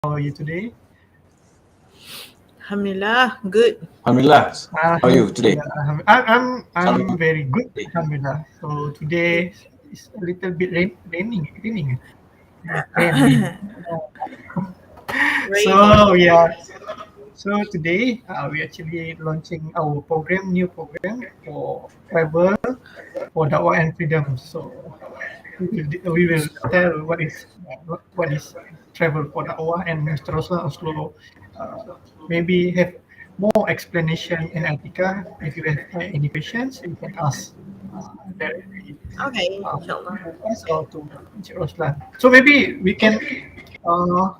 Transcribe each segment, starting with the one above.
How are you today? Alhamdulillah, good. Alhamdulillah. How are you today? Yeah, I'm Salam. very good, alhamdulillah. So today is a little bit raining, raining. Raining. So yeah, so today we actually launching our new program for travel for Dakwah and Freedom. So we will tell what is travel for Dakwah, and Mr. Roslan also maybe have more explanation in Atika. If you have any questions, you can ask directly Okay, um, inshallah. to us or to Mr. Roslan. So maybe we can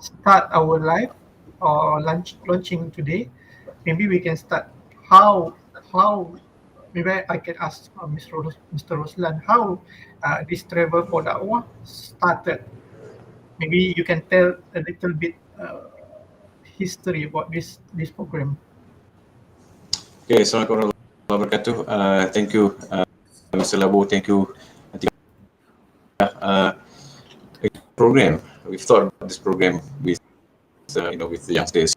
start our live or launching today. Maybe we can start how maybe I can ask Mr. Roslan how this travel for dakwah started. Maybe you can tell a little bit history about this program. Okay, Assalamualaikum warahmatullahi wabarakatuh. Thank you, Mr. Labu. Thank you, Atika. Uh, Program. We've thought about this program with, with the youngsters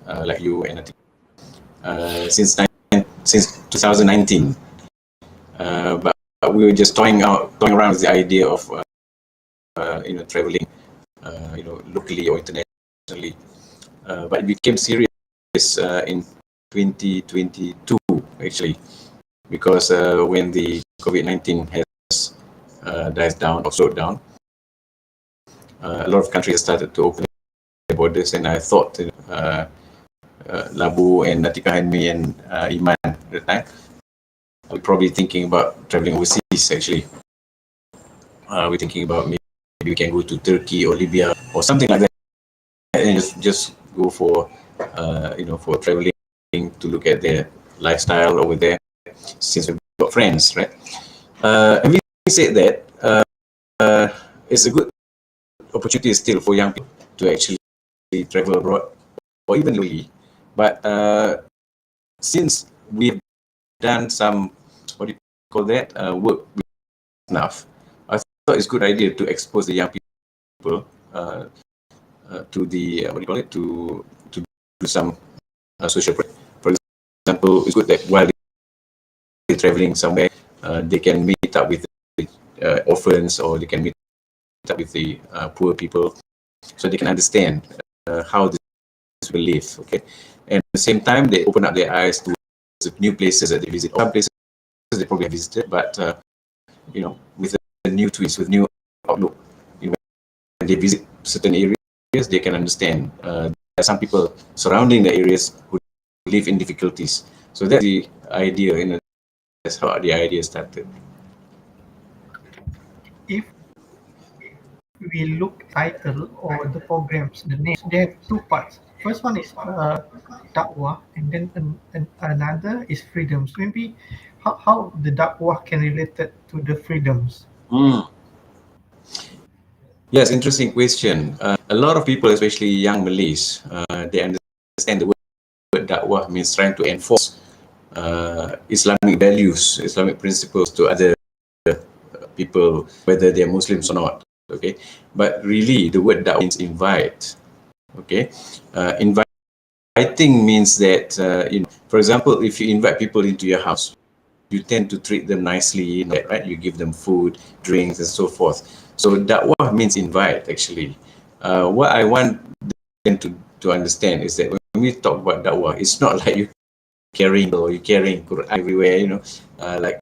like you and Atika since 2019. But we were just toying around with the idea of, traveling, locally or internationally. But it became serious in 2022, actually, because when the COVID-19 has died down or slowed down, a lot of countries started to open their borders, and I thought, Labu and Natika and me and Iman at the time, we're probably thinking about traveling overseas, actually. We're thinking about maybe we can go to Turkey or Libya or something like that, and just go for, for traveling to look at their lifestyle over there, since we've got friends, right? Having said that, it's a good opportunity still for young people to actually travel abroad or even locally. But since we've done some, what do you call that, work with enough, I thought it's a good idea to expose the young people to the, what do you call it, to do some social project. For example, it's good that while they're traveling somewhere, they can meet up with the orphans, or they can meet up with the poor people, so they can understand how this will live. Okay, and at the same time, they open up their eyes to new places that they visit. Some places they probably have visited, but with a new twist, with new outlook. When they visit certain areas, they can understand there are some people surrounding the areas who live in difficulties. So that's the idea. That's how the idea started. If we look title or the programs, the names, they have two parts. First one is dakwah, and then another is freedoms. Maybe how the dakwah can relate it to the freedoms. Mm. Yes, interesting question. A lot of people, especially young Malays, they understand the word dakwah means trying to enforce Islamic values, Islamic principles to other people, whether they're Muslims or not. Okay, but really the word dakwah means invite. Okay, inviting means that, for example, if you invite people into your house, you tend to treat them nicely, right? You give them food, drinks, and so forth. So dakwah means invite, actually. What I want them to understand is that when we talk about dakwah, it's not like you carrying Quran everywhere, like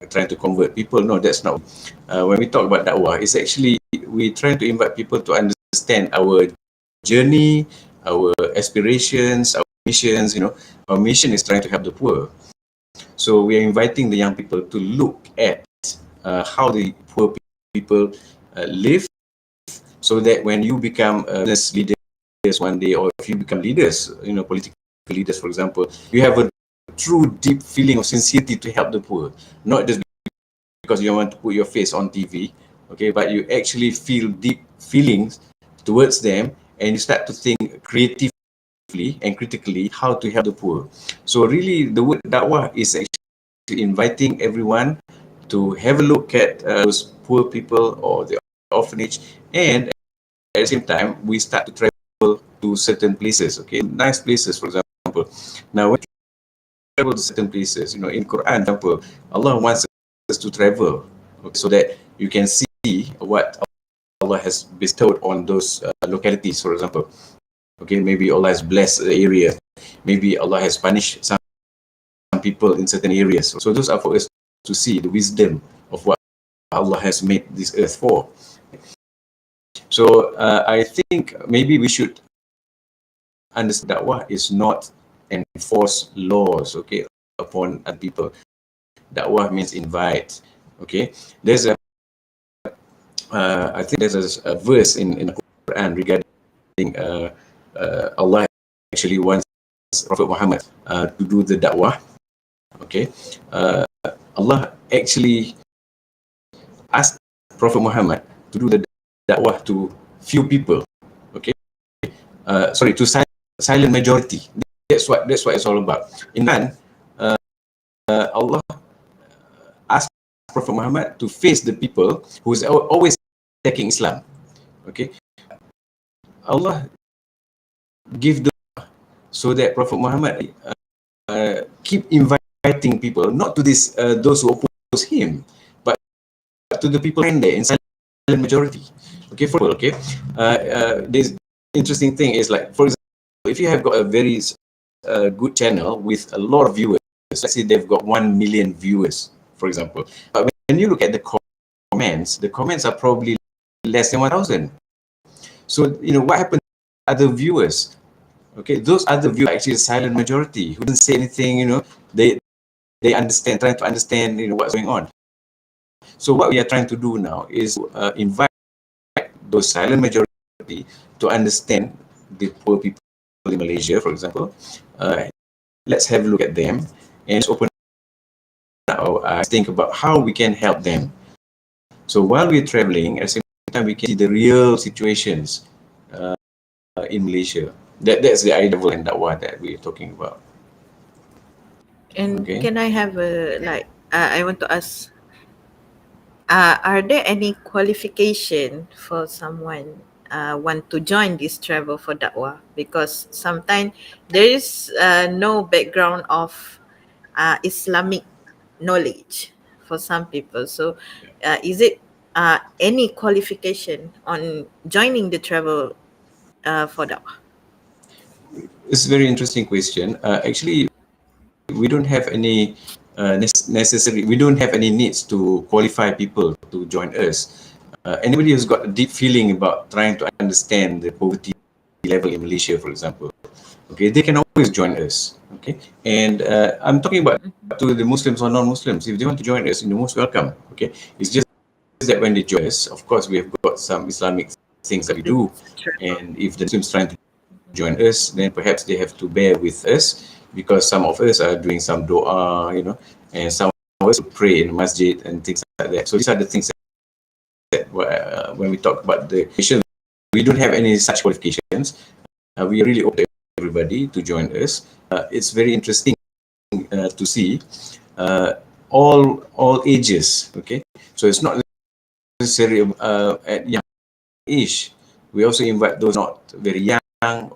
trying to convert people. No, that's not. When we talk about dakwah, it's actually we try to invite people to understand our journey, our aspirations, our missions. Our mission is trying to help the poor. So we are inviting the young people to look at how the poor people live, so that when you become business leaders one day, or if you become leaders, political leaders, for example, you have a true deep feeling of sincerity to help the poor, not just because you want to put your face on TV, okay, but you actually feel deep feelings towards them, and you start to think creatively and critically how to help the poor. So really, the word dakwah is actually inviting everyone to have a look at those poor people or the orphanage, and at the same time, we start to travel to certain places, okay, nice places, for example. Now, when you travel to certain places, in Quran, for example, Allah wants us to travel, okay, so that you can see what Allah has bestowed on those localities, for example. Okay, maybe Allah has blessed the area, maybe Allah has punished some people in certain areas. So those are for us to see the wisdom of what Allah has made this earth for. So I think maybe we should understand that da'wah is not enforce laws, okay, upon people. Da'wah means invite. Okay, there's a I think there's a verse in the Quran regarding Allah actually wants Prophet Muhammad to do the da'wah. Okay, uh, Allah actually asked Prophet Muhammad to do the da'wah to few people. Okay, sorry, to silent majority. That's what it's all about. In Quran, Allah asked Prophet Muhammad to face the people who's always attacking Islam. Okay, Allah give the so that Prophet Muhammad keep inviting people, not to this those who oppose him, but to the people in there in silent majority. Okay, for example, okay, this interesting thing is, like, for example, if you have got a very good channel with a lot of viewers, let's say they've got 1 million viewers, for example, but when you look at the comments are probably less than 1,000. So what happens to other viewers? Okay, those other viewers are actually a silent majority who didn't say anything. They understand, trying to understand what's going on. So what we are trying to do now is invite those silent majority to understand the poor people in Malaysia, for example. Let's have a look at them and let's open our eyes, think about how we can help them. So while we're traveling, at the same time, we can see the real situations in Malaysia. That's the idea and dakwah that we're talking about. And Okay. can I have a like? I want to ask. Are there any qualification for someone want to join this travel for dakwah? Because sometimes there is no background of Islamic knowledge for some people. So, is it any qualification on joining the travel for dakwah? It's a very interesting question. Actually, we don't have any we don't have any needs to qualify people to join us. Anybody who's got a deep feeling about trying to understand the poverty level in Malaysia, for example, okay, they can always join us. Okay, and I'm talking about to the Muslims or non-Muslims. If they want to join us, you're most welcome. Okay, it's just that when they join us, of course, we have got some Islamic things that we do, and if the Muslims trying to join us, then perhaps they have to bear with us, because some of us are doing some dua, and some of us pray in the masjid and things like that. So these are the things that when we talk about the mission, we don't have any such qualifications. We really open everybody to join us. It's very interesting to see all ages. Okay, so it's not necessarily at young age. We also invite those not very young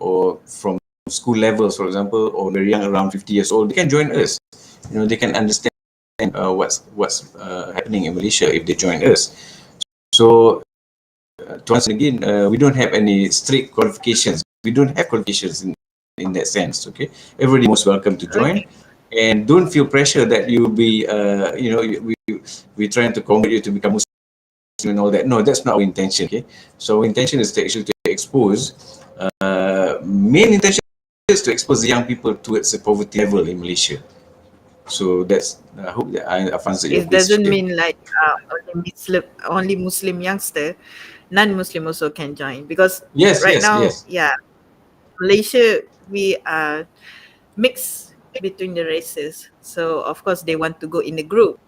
or from school levels, for example, or very young, around 50 years old. They can join us. They can understand what's happening in Malaysia if they join us. So to answer again, we don't have any strict qualifications. We don't have qualifications in that sense. Okay, everybody most welcome to join, Okay. and don't feel pressure that you'll be, we're trying to convert you to become Muslim and all that. No, that's not our intention. Okay, so our intention is to actually to expose. Main intention is to expose the young people towards the poverty level in Malaysia. So that's. I hope that I've answered your It doesn't question. mean like only Muslim youngster, non-Muslim also can join, because Yes, right yes, now, yes. yeah, Malaysia, we are mixed between the races. So of course they want to go in a group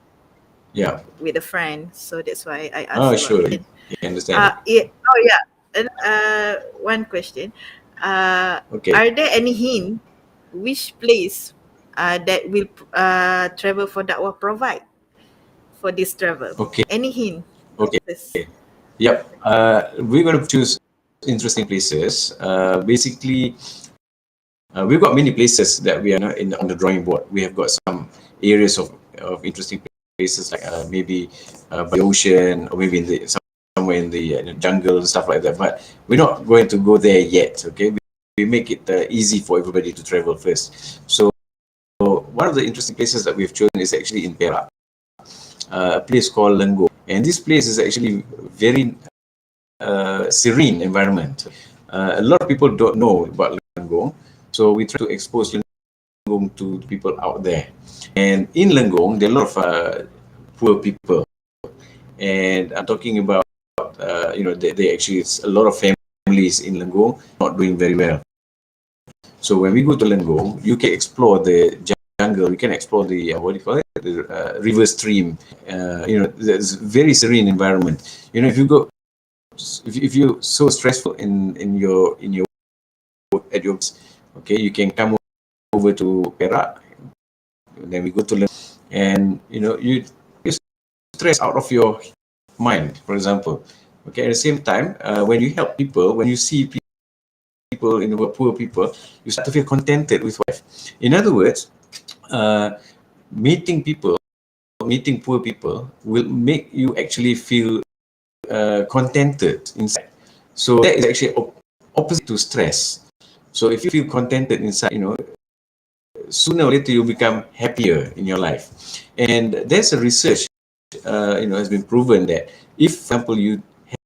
Yeah. with a friend. So that's why I asked Oh, about sure. it. You understand it. Oh yeah. And one question. Okay. Are there any hint which place that will travel for dakwah provide for this travel? Okay. Any hint? Okay. This. Yep. We're going to choose. interesting places, basically, we've got many places that we are not on the drawing board. We have got some areas of interesting places, like maybe by the ocean, or maybe in the somewhere in the jungle and stuff like that. But we're not going to go there yet. Okay, we make it easy for everybody to travel first. So one of the interesting places that we've chosen is actually in Perak, a place called Lenggong, and this place is actually very serene environment. A lot of people don't know about Lenggong, so we try to expose Lenggong to people out there. And in Lenggong, there are a lot of poor people, and I'm talking about they actually, it's a lot of families in Lenggong not doing very well. So when we go to Lenggong, you can explore the jungle. You can explore the what do you call it? The river stream. There's very serene environment. If you go, if you're so stressful in your at your, okay, you can come over to Perak. Then we go to Lenggong, and you stress out of your mind, for example. Okay, at the same time, when you help people, when you see people in the world, poor people, you start to feel contented with life. In other words, meeting poor people will make you actually feel contented inside. So that is actually opposite to stress. So if you feel contented inside, sooner or later you become happier in your life. And there's a research, has been proven that if, for example, you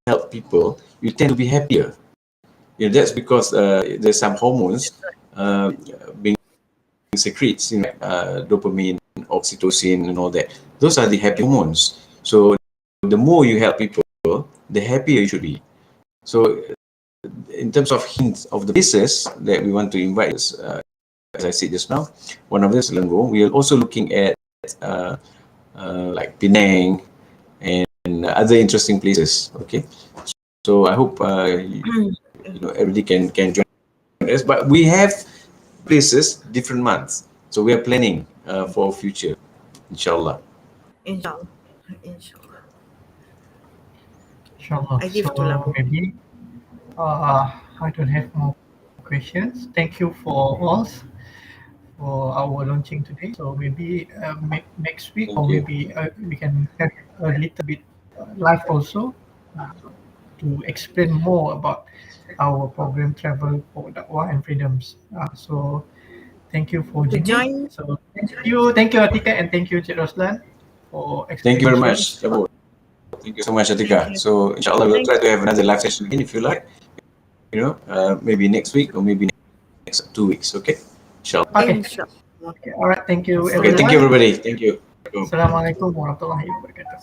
help people, you tend to be happier. That's because there's some hormones being secretes, dopamine, oxytocin, and all that. Those are the happy hormones. So the more you help people, the happier you should be. So in terms of hints of the places that we want to invite, as I said just now, one of them is Lenggong. We are also looking at like Penang and other interesting places. Okay, so I hope everybody can join us. But we have places different months, so we are planning for future, inshallah. Inshallah. Inshallah. Inshallah. I give to So Labu. maybe I don't have more questions. Thank you for all for our launching today. So maybe next week, or Thank you. maybe we can have a little bit live also uh, to explain more about our program Travel for Dakwah and Freedoms. So thank you for To Jimmy. join, So thank you Atika, and thank you Cik Roslan for Thank you very much, explanations. Abu. Thank you so much, thank Atika. you. So inshallah we'll Thank try to have another live session again if you like. Maybe next week or maybe next 2 weeks. Okay, inshallah. Okay. Inshallah. Okay. All right. Thank you Okay, thank you everyone. Assalamualaikum. everybody. Thank you. Assalamualaikum warahmatullahi wabarakatuh.